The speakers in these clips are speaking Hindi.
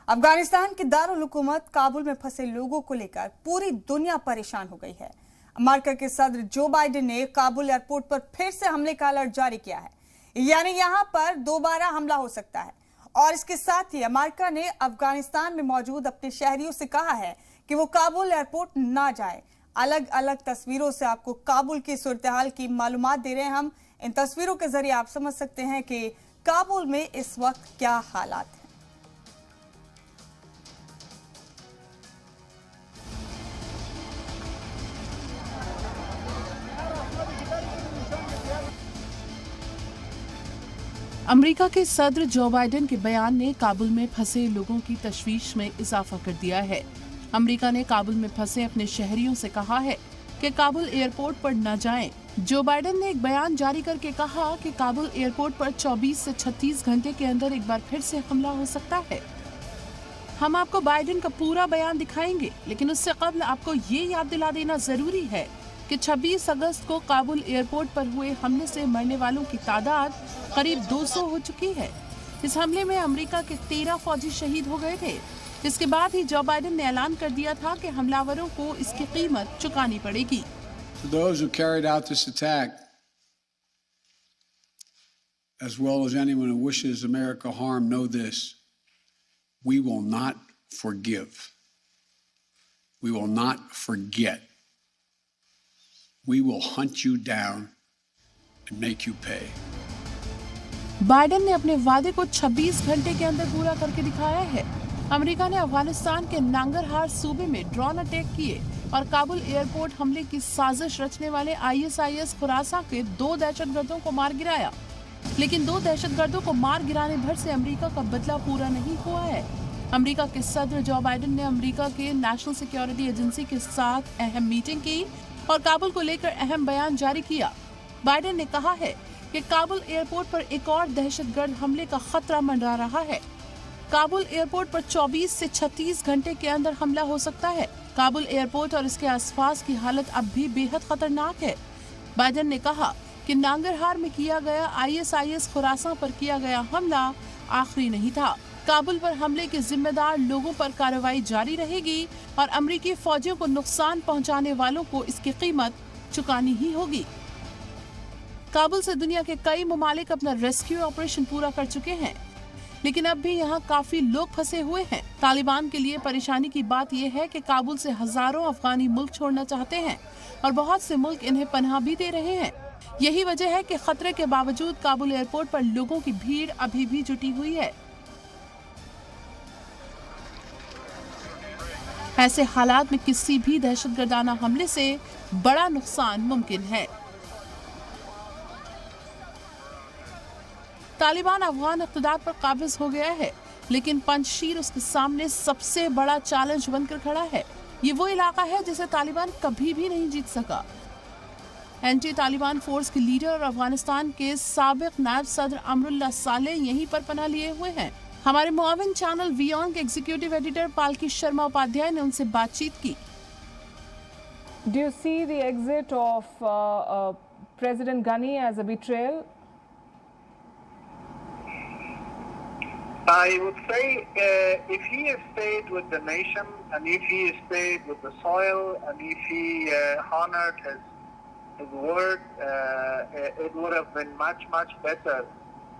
अफगानिस्तान के दारुल हुकूमत काबुल में फंसे लोगों को लेकर पूरी दुनिया परेशान हो गई है। अमेरिका के सदर जो बाइडेन ने काबुल एयरपोर्ट पर फिर से हमले का अलर्ट जारी किया है, यानी यहां पर दोबारा हमला हो सकता है। और इसके साथ ही अमेरिका ने अफगानिस्तान में मौजूद अपने शहरियों से कहा है कि वो काबुल एयरपोर्ट ना जाए। अलग अलग तस्वीरों से आपको काबुल की सूरत-ए-हाल की मालूमात दे रहे हैं हम। इन तस्वीरों के जरिए आप समझ सकते हैं कि काबुल में इस वक्त क्या हालात हैं। अमेरिका के सदर जो बाइडेन के बयान ने काबुल में फंसे लोगों की तशवीश में इजाफा कर दिया है। अमेरिका ने काबुल में फंसे अपने शहरियों से कहा है कि काबुल एयरपोर्ट पर न जाएं। जो बाइडेन ने एक बयान जारी करके कहा कि काबुल एयरपोर्ट पर 24 से 36 घंटे के अंदर एक बार फिर से हमला हो सकता है। हम आपको बाइडेन का पूरा बयान दिखाएंगे, लेकिन उससे कबल आपको ये याद दिला देना जरूरी है कि 26 अगस्त को काबुल एयरपोर्ट पर हुए हमले से मरने वालों की तादाद करीब 200 हो चुकी है। इस हमले में अमेरिका के 13 फौजी शहीद हो गए थे। इसके बाद ही जो बाइडेन ने ऐलान कर दिया था कि हमलावरों को इसकी कीमत चुकानी पड़ेगी। For those who carried out this attack, as well as anyone who wishes America harm, know this: we will not forgive. We will not forget. We will hunt you down and make you pay. Biden ने अपने वादे को 26 घंटे के अंदर पूरा करके दिखाया है। अमेरिका ने अफगानिस्तान के नांगरहार सूबे में ड्रोन अटैक किए और काबुल एयरपोर्ट हमले की साजिश रचने वाले ISIS खुरासा के 2 दहशतगर्दों को मार गिराया। लेकिन 2 दहशतगर्दों को मार गिराने भर से अमेरिका का बदला पूरा नहीं हुआ है। अमेरिका के सदर जो बाइडेन ने अमेरिका के नेशनल सिक्योरिटी एजेंसी के साथ अहम मीटिंग की और काबुल को लेकर अहम बयान जारी किया। बाइडेन ने कहा है कि काबुल एयरपोर्ट पर एक और दहशतगर्द हमले का खतरा मंडरा रहा है। काबुल एयरपोर्ट पर 24 से 36 घंटे के अंदर हमला हो सकता है। काबुल एयरपोर्ट और इसके आसपास की हालत अब भी बेहद खतरनाक है। बाइडेन ने कहा कि नांगरहार में किया गया ISIS खुरासा पर किया गया हमला आखिरी नहीं था। काबुल पर हमले के जिम्मेदार लोगों पर कार्रवाई जारी रहेगी और अमेरिकी फौजियों को नुकसान पहुंचाने वालों को इसकी कीमत चुकानी ही होगी। काबुल से दुनिया के कई ममालिक अपना रेस्क्यू ऑपरेशन पूरा कर चुके हैं, लेकिन अब भी यहाँ काफी लोग फंसे हुए हैं। तालिबान के लिए परेशानी की बात यह है कि काबुल से हजारों अफगानी मुल्क छोड़ना चाहते हैं और बहुत से मुल्क इन्हें पनाह भी दे रहे हैं। यही वजह है कि खतरे के बावजूद काबुल एयरपोर्ट पर लोगों की भीड़ अभी भी जुटी हुई है। ऐसे हालात में किसी भी दहशतगर्दाना हमले से बड़ा नुकसान मुमकिन है। तालिबान अफगान इक़्तिदार पर काबिज हो गया है, लेकिन पंजशीर उसके सामने सबसे बड़ा चैलेंज बनकर खड़ा है। ये वो इलाका है जिसे तालिबान कभी भी नहीं जीत सका। एंटी तालिबान फोर्स के लीडर और अफगानिस्तान के साबिक नायब सदर अमरुल्लाह सालेह यहीं पर पनाह लिए हुए हैं। हमारे मुआविन चैनल वियॉन के एग्जीक्यूटिव एडिटर पालकी शर्मा उपाध्याय ने उनसे बातचीत की। Do you see the exit of President Ghani as a betrayal? I would say if he has stayed with the nation and if he has stayed with the soil and if he honored his word, it would have been much, much better,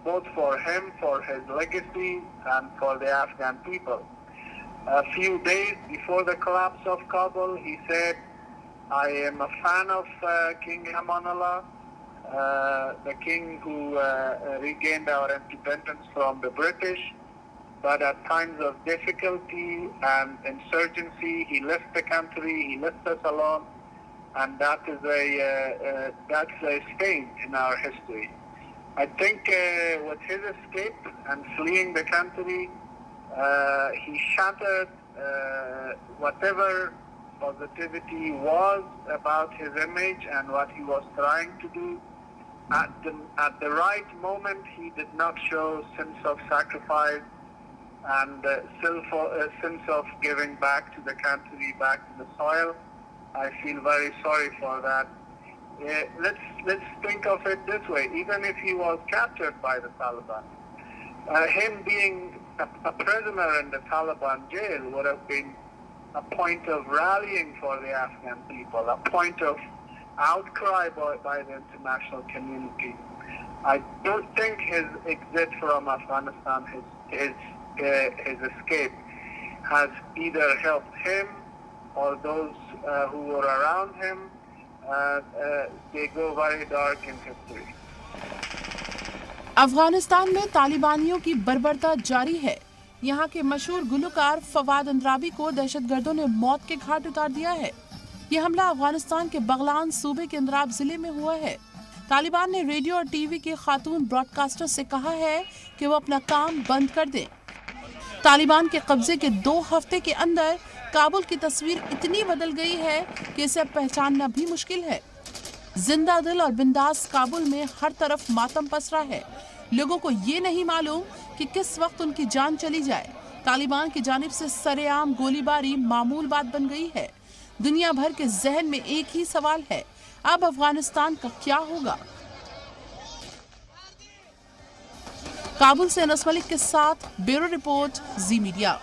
both for him, for his legacy, and for the Afghan people. A few days before the collapse of Kabul, he said, I am a fan of King Amanullah, the king who regained our independence from the British, but at times of difficulty and insurgency, he left the country, he left us alone, and that is that's a stain in our history. I think with his escape and fleeing the country, he shattered whatever positivity was about his image and what he was trying to do. At the right moment, he did not show sense of sacrifice and sense of giving back to the country, back to the soil. I feel very sorry for that. Let's think of it this way: even if he was captured by the Taliban, him being a prisoner in the Taliban jail would have been a point of rallying for the Afghan people, a point of outcry by the international community. I don't think his exit from Afghanistan, his escape, has either helped him or those who were around him. They go very dark in history. Afghanistan में तालिबानियों की बर्बरता जारी है। यहाँ के मशहूर गुलकार फवाद अंद्राबी को दहशतगर्दों ने मौत के घाट उतार दिया है। ये हमला अफगानिस्तान के बगलान सूबे के अंद्राब जिले में हुआ है। तालिबान ने रेडियो और टीवी के खातून ब्रॉडकास्टर से कहा है कि वो अपना काम बंद कर दें। तालिबान के कब्जे के 2 हफ्ते के अंदर काबुल की तस्वीर इतनी बदल गई है कि इसे अब पहचानना भी मुश्किल है। जिंदा दिल और बिंदास काबुल में हर तरफ मातम पसरा है। लोगों को ये नहीं मालूम कि किस वक्त उनकी जान चली जाए। तालिबान की जानिब से सरेआम गोलीबारी मामूल बात बन गई है। दुनिया भर के जहन में एक ही सवाल है, अब अफगानिस्तान का क्या होगा? काबुल से अनस मलिक के साथ ब्यूरो रिपोर्ट, जी मीडिया।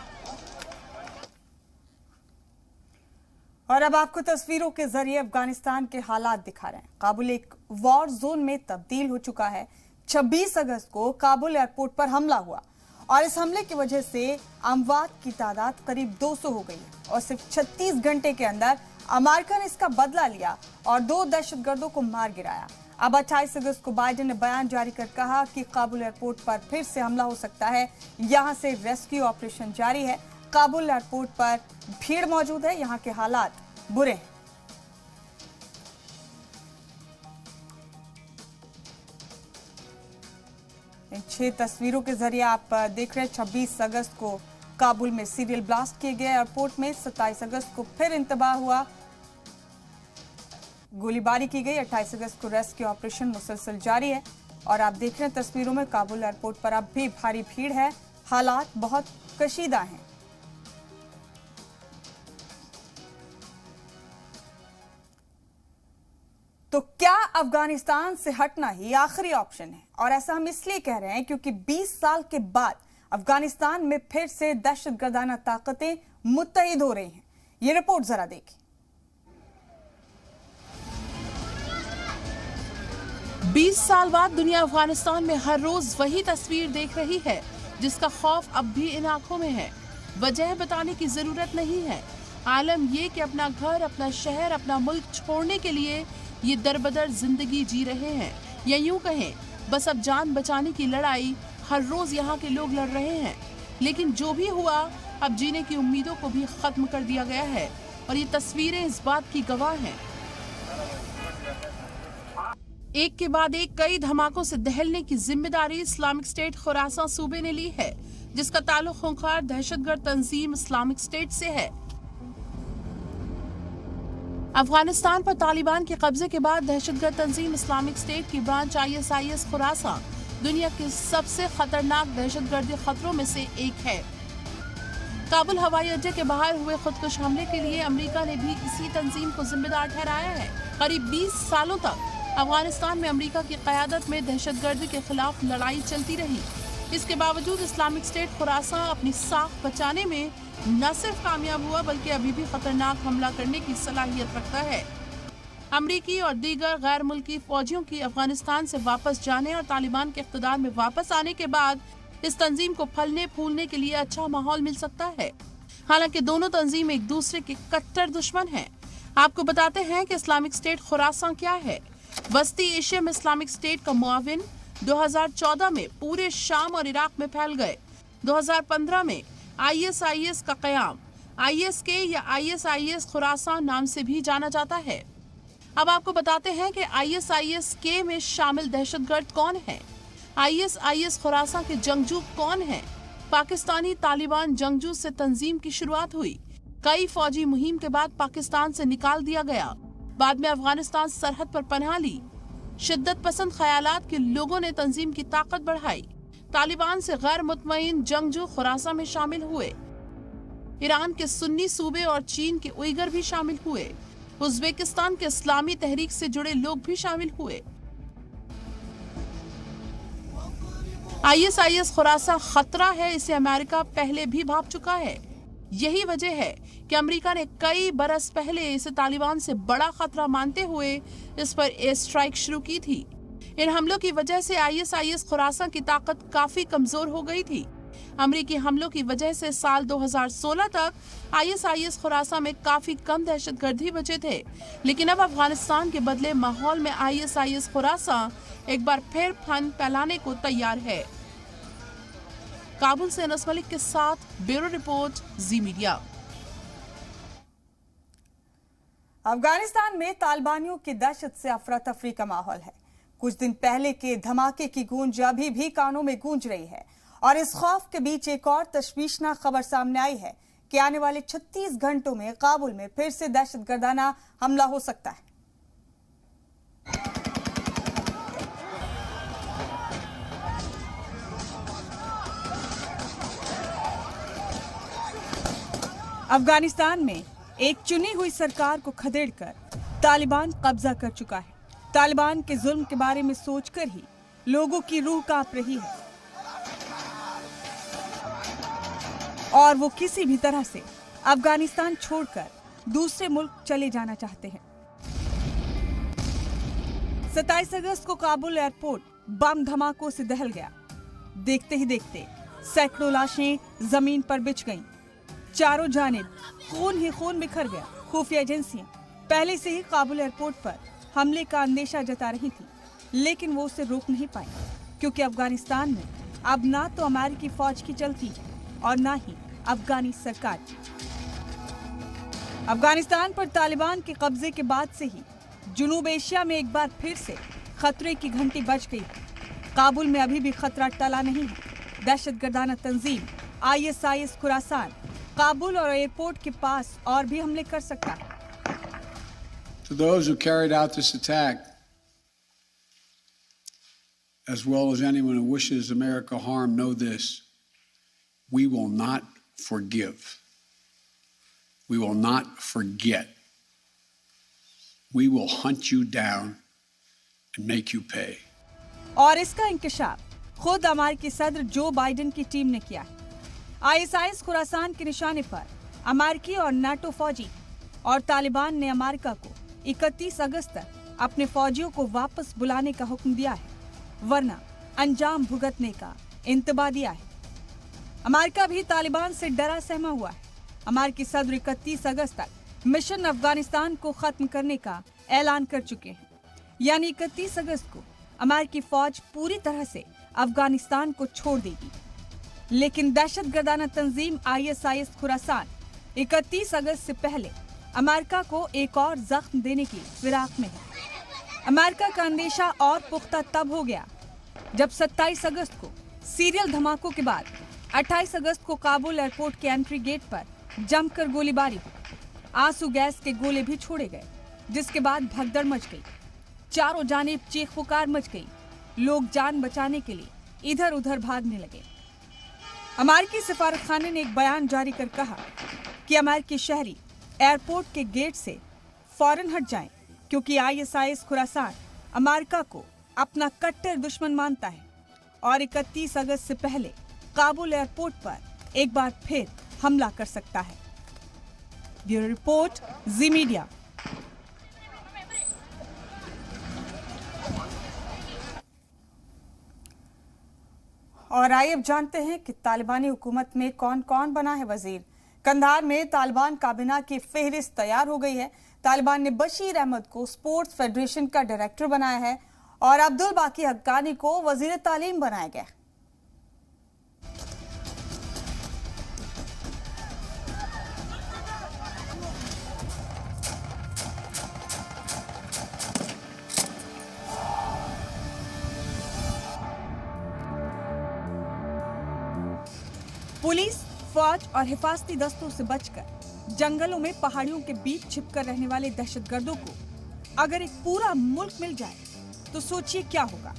और अब आपको तस्वीरों के जरिए अफगानिस्तान के हालात दिखा रहे हैं। काबुल एक वॉर जोन में तब्दील हो चुका है। 26 अगस्त को काबुल एयरपोर्ट पर हमला हुआ और इस हमले की वजह से अमवात की तादाद करीब 200 हो गई है और सिर्फ 36 घंटे के अंदर अमेरिका ने इसका बदला लिया और 2 दहशतगर्दों को मार गिराया। अब 28 अगस्त को बाइडेन ने बयान जारी कर कहा कि काबुल एयरपोर्ट पर फिर से हमला हो सकता है। यहां से रेस्क्यू ऑपरेशन जारी है। काबुल एयरपोर्ट पर भीड़ मौजूद है। यहां के हालात बुरे हैं। इन 6 तस्वीरों के जरिए आप देख रहे हैं 26 अगस्त को काबुल में सीरियल ब्लास्ट किए गए एयरपोर्ट में। 27 अगस्त को फिर इंतबाह हुआ, गोलीबारी की गई। 28 अगस्त को रेस्क्यू ऑपरेशन मुसलसल जारी है और आप देख रहे हैं तस्वीरों में काबुल एयरपोर्ट पर अब भी भारी भीड़ है। हालात बहुत कशीदा हैं। तो क्या अफगानिस्तान से हटना ही आखिरी ऑप्शन है? और ऐसा हम इसलिए कह रहे हैं क्योंकि 20 साल के बाद अफगानिस्तान में फिर से दहशतगर्दाना ताकतें मुत्तहिद हो रही हैं। ये रिपोर्ट जरा देखिए। 20 साल बाद दुनिया अफगानिस्तान में हर रोज वही तस्वीर देख रही है जिसका खौफ अब भी इन आंखों में है। वजह बताने की जरूरत नहीं है। आलम ये कि अपना घर, अपना शहर, अपना मुल्क छोड़ने के लिए ये दरबदर जिंदगी जी रहे हैं, या यूं कहें बस अब जान बचाने की लड़ाई हर रोज यहाँ के लोग लड़ रहे हैं। लेकिन जो भी हुआ, अब जीने की उम्मीदों को भी खत्म कर दिया गया है और ये तस्वीरें इस बात की गवाह हैं। एक के बाद एक कई धमाकों से दहलने की जिम्मेदारी इस्लामिक स्टेट खुरासान सूबे ने ली है, जिसका ताल्लुक खूंखार दहशतगर्द तंजीम इस्लामिक स्टेट से है। अफगानिस्तान पर तालिबान के कब्जे के बाद दहशतगर्द तंजीम इस्लामिक स्टेट की ब्रांच ISIS खुरासान दुनिया के सबसे खतरनाक दहशतगर्दी खतरों में से एक है। काबुल हवाई अड्डे के बाहर हुए खुदकुश हमले के लिए अमेरिका ने भी इसी तंजीम को जिम्मेदार ठहराया है। करीब 20 सालों तक अफगानिस्तान में अमेरिका की क़यादत में दहशतगर्दी के खिलाफ लड़ाई चलती रही। इसके बावजूद इस्लामिक स्टेट खुरासान अपनी साख बचाने में न सिर्फ कामयाब हुआ बल्कि अभी भी खतरनाक हमला करने की सलाहियत रखता है। अमरीकी और दीगर गैर मुल्की फौजियों की अफगानिस्तान से वापस जाने और तालिबान के इख्तिदार में वापस आने के बाद इस तंजीम को फलने फूलने के लिए अच्छा माहौल मिल सकता है। हालांकि दोनों तंजीम एक दूसरे के कट्टर दुश्मन हैं। आपको बताते हैं कि इस्लामिक स्टेट खुरासान क्या है। वस्ती एशिया में इस्लामिक स्टेट का मुआविन 2014 में पूरे शाम और इराक में फैल गए। 2015 में ISIS का क़याम, ISK या ISIS खुरासान नाम से भी जाना जाता है। अब आपको बताते हैं कि ISIS-K में शामिल दहशतगर्द कौन है, ISIS खुरासान के जंगजू कौन हैं। पाकिस्तानी तालिबान जंगजू से तंजीम की शुरुआत हुई। कई फौजी मुहिम के बाद पाकिस्तान से निकाल दिया गया। बाद में अफगानिस्तान सरहद पर पनाह ली। शिद्दत पसंद ख्यालात के लोगों ने तंजीम की ताकत बढ़ाई। तालिबान से गैर मुतमईन जंगजू खुरासान में शामिल हुए। ईरान के सुन्नी सूबे और चीन के उइगर भी शामिल हुए। उज्बेकिस्तान के इस्लामी तहरीक से जुड़े लोग भी शामिल हुए। ISIS खुरासा खतरा है, इसे अमेरिका पहले भी भांप चुका है। यही वजह है कि अमेरिका ने कई बरस पहले इसे तालिबान से बड़ा खतरा मानते हुए इस पर एयर स्ट्राइक शुरू की थी। इन हमलों की वजह से ISIS खुरासा की ताकत काफी कमजोर हो गई थी। अमेरिकी हमलों की वजह से साल 2016 तक ISIS खुरासा में काफी कम दहशतगर्दी बचे थे, लेकिन अब अफगानिस्तान के बदले माहौल में ISIS खुरासा एक बार फिर फन फैलाने को तैयार है। काबुल से अनस मलिक के साथ ब्यूरो रिपोर्ट, जी मीडिया। अफगानिस्तान में तालिबानियों की दहशत से अफरा तफरी का माहौल है। कुछ दिन पहले के धमाके की गूंज अभी भी कानों में गूंज रही है और इस खौफ के बीच एक और तशवीशनाक खबर सामने आई है कि आने वाले 36 घंटों में काबुल में फिर से दहशतगर्दाना हमला हो सकता है। अफगानिस्तान में एक चुनी हुई सरकार को खदेड़कर तालिबान कब्जा कर चुका है। तालिबान के जुल्म के बारे में सोचकर ही लोगों की रूह कांप रही है और वो किसी भी तरह से अफगानिस्तान छोड़कर दूसरे मुल्क चले जाना चाहते हैं। 27 अगस्त को काबुल एयरपोर्ट बम धमाकों से दहल गया। देखते ही देखते सैकड़ों लाशें जमीन पर बिछ गईं। चारों जानिब खून ही खून बिखर गया। खुफिया एजेंसियां पहले से ही काबुल एयरपोर्ट पर हमले का अंदेशा जता रही थी, लेकिन वो उसे रोक नहीं पाई, क्योंकि अफगानिस्तान में अब ना तो अमेरिकी फौज की चलती है और ना ही अफगानी सरकार। अफगानिस्तान पर तालिबान के कब्जे के बाद से ही जुनूब एशिया में एक बार फिर से खतरे की घंटी बज गई। काबुल में अभी भी खतरा टला नहीं है। दहशतगर्दाना तंजीम ISIS खुरासान काबुल और एयरपोर्ट के पास और भी हमले कर सकता है। To those who carried out this attack, as well as anyone who wishes America harm, know this: we will not forgive. We will not forget. We will hunt you down and make you pay. और इसका इंकशाफ खुद अमेरिकी सदर जो बाइडेन की टीम ने किया है। ISIS खुरासान के निशाने पर अमेरिकी और नाटो फौजी और तालिबान ने अमेरिका को 31 अगस्त तक अपने फौजियों को वापस बुलाने का हुक्म दिया है, वरना अंजाम भुगतने का इंतबा दिया है। अमेरिका भी तालिबान से डरा सहमा हुआ है। अमेरिकी सदर 31 अगस्त तक मिशन अफगानिस्तान को खत्म करने का ऐलान कर चुके हैं, यानी 31 अगस्त को अमेरिकी फौज पूरी तरह से अफगानिस्तान को छोड़ देगी। लेकिन दहशतगर्दाना तंजीम ISIS खुरासान 31 अगस्त से पहले अमेरिका को एक और जख्म देने की फिराक में है। अमेरिका का अंदेशा और पुख्ता तब हो गया जब 27 अगस्त को सीरियल धमाकों के बाद 28 अगस्त को काबुल एयरपोर्ट के एंट्री गेट पर जमकर गोलीबारी हुई। आंसू गैस के गोले भी छोड़े गए, जिसके बाद भगदड़ मच गई। चारों जानिब चीख पुकार मच गई। लोग जान बचाने के लिए इधर उधर भागने लगे। अमेरिकी सफारतखाने ने एक बयान जारी कर कहा कि अमेरिकी शहरी एयरपोर्ट के गेट से फौरन हट जाएं, क्योंकि ISIS खुरासान अमेरिका को अपना कट्टर दुश्मन मानता है और 31 अगस्त से पहले काबुल एयरपोर्ट पर एक बार फिर हमला कर सकता है। ब्यूरो रिपोर्ट, जी मीडिया। और आइए अब जानते हैं कि तालिबानी हुकूमत में कौन कौन बना है वजीर। कंधार में तालिबान काबीना की फेहरिस्त तैयार हो गई है। तालिबान ने बशीर अहमद को स्पोर्ट्स फेडरेशन का डायरेक्टर बनाया है और अब्दुल बाकी हक्कानी को वजीर तालीम बनाया गया। पुलिस, फौज और हिफाजती दस्तों से बचकर जंगलों में पहाड़ियों के बीच छिपकर रहने वाले दहशतगर्दों को अगर एक पूरा मुल्क मिल जाए तो सोचिए क्या होगा।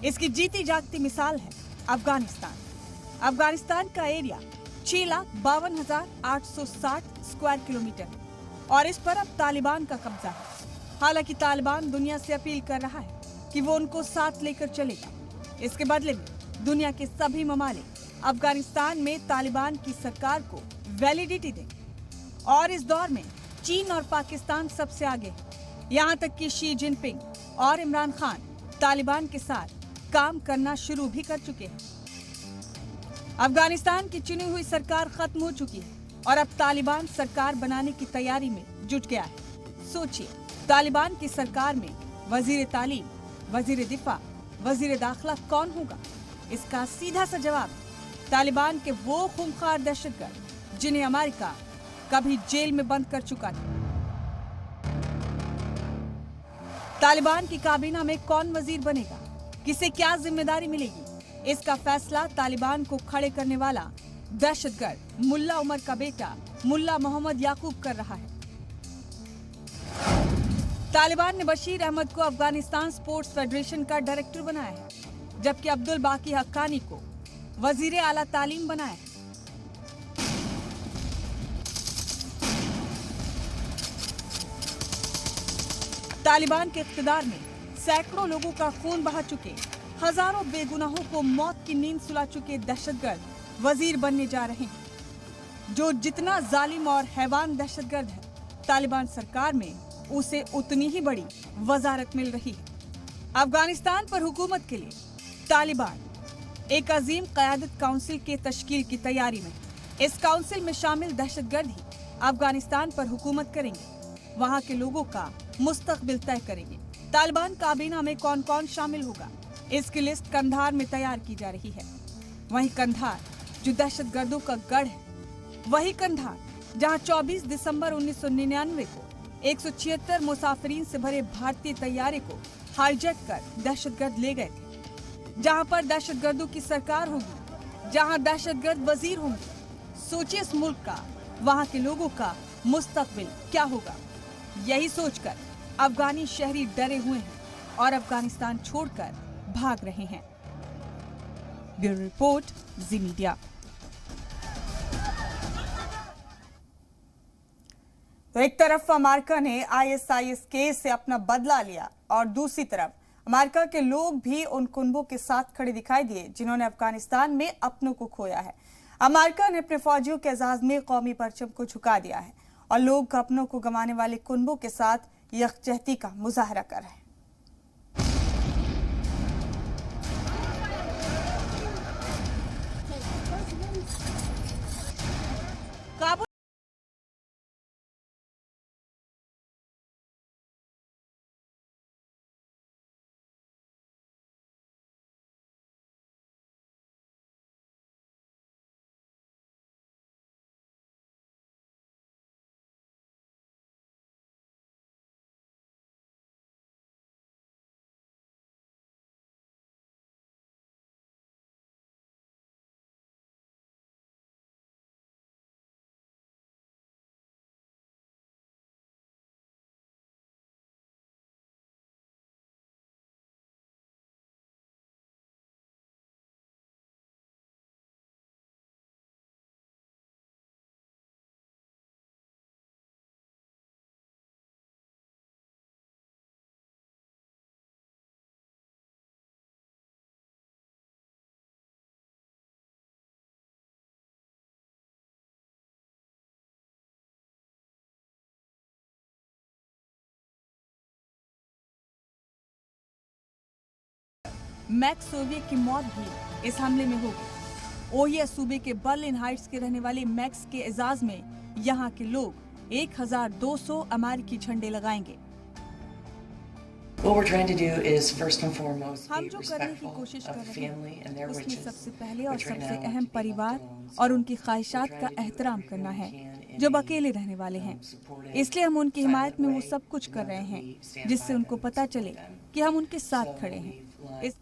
इसकी जीती जागती मिसाल है अफगानिस्तान। अफगानिस्तान का एरिया 6,52,860 स्क्वायर किलोमीटर और इस पर अब तालिबान का कब्जा है। हालांकि तालिबान दुनिया से अपील कर रहा है कि वो उनको साथ लेकर चलेगा। इसके बदले में दुनिया के सभी ममालिक अफगानिस्तान में तालिबान की सरकार को वैलिडिटी दें। और इस दौर में चीन और पाकिस्तान सबसे आगे है। यहाँ तक कि शी जिनपिंग और इमरान खान तालिबान के साथ काम करना शुरू भी कर चुके हैं। अफगानिस्तान की चुनी हुई सरकार खत्म हो चुकी है और अब तालिबान सरकार बनाने की तैयारी में जुट गया है। सोचिए, तालिबान की सरकार में वजीर तालीम, वजीर दिफा, वजीर दाखिला कौन होगा? इसका सीधा सा जवाब तालिबान के वो खूंखार दहशतगर्द जिन्हें अमेरिका कभी जेल में बंद कर चुका था। तालिबान की काबीना में कौन वजीर बनेगा, किसे क्या जिम्मेदारी मिलेगी, इसका फैसला तालिबान को खड़े करने वाला दहशतगर्द मुल्ला उमर का बेटा मुल्ला मोहम्मद याकूब कर रहा है। तालिबान ने बशीर अहमद को अफगानिस्तान स्पोर्ट्स फेडरेशन का डायरेक्टर बनाया है, जबकि अब्दुल बाकी हक्कानी को वजीर आला तालीम बनाया है। तालिबान के इख्तिदार में सैकड़ों लोगों का खून बहा चुके, हजारों बेगुनाहों को मौत की नींद सुला चुके दहशतगर्द वजीर बनने जा रहे हैं। जो जितना जालिम और हैवान दहशतगर्द है, तालिबान सरकार में उसे उतनी ही बड़ी वजारत मिल रही है। अफगानिस्तान पर हुकूमत के लिए तालिबान एक अजीम क़यादत काउंसिल के तश्कील की तैयारी में। इस काउंसिल में शामिल दहशतगर्द ही अफगानिस्तान पर हुकूमत करेंगे, वहाँ के लोगों का मुस्तकबिल तय करेंगे। तालिबान काबीना में कौन कौन शामिल होगा, इसकी लिस्ट कंधार में तैयार की जा रही है। वहीं कंधार जो दहशतगर्दों का गढ़ है, वही कंधार जहां 24 दिसंबर 1999 को 176 मुसाफिरीन से भरे भारतीय तैयारे को हाईजैक कर दहशतगर्द ले गए थे, जहां पर दहशतगर्दों की सरकार होगी, जहां दहशतगर्द वजीर होंगे। सोचिए इस मुल्क का, वहां के लोगों का मुस्तकबिल क्या होगा। यही सोचकर अफगानी शहरी डरे हुए हैं और अफगानिस्तान छोड़कर भाग रहे हैं। ब्यूरो रिपोर्ट, जी मीडिया। तो एक तरफ अमेरिका ने ISIS केस से अपना बदला लिया और दूसरी तरफ अमेरिका के लोग भी उन कुनबों के साथ खड़े दिखाई दिए जिन्होंने अफगानिस्तान में अपनों को खोया है। अमेरिका ने अपने फौजियों के एजाज में कौमी परचम को झुका दिया है और लोग अपनों को गंवाने वाले कुनबों के साथ यकजहती का मुजाहरा कर रहे हैं। काबुल मैक्स सोवियत की मौत भी इस हमले में हो गई। ओहियो सूबे के बर्लिन हाइट्स के रहने वाले मैक्स के एजाज में यहाँ के लोग 1200 अमेरिकी झंडे लगाएंगे। What we're trying to do is first and foremost हम be जो करने की respectful कोशिश कर of रहे family and हैं their उसमें wishes. सबसे पहले और We're trying सबसे not अहम to be परिवार left alone. और So उनकी ख्वाहिशात we're का trying to do एहतराम everything करना we है can in जब a, अकेले रहने वाले हैं। supportive, इसलिए हम उनकी हिमायत में वो silent सब कुछ way कर to रहे know हैं that we stand जिससे by उनको them and पता support चले them. कि हम उनके साथ So खड़े हैं। we've, इस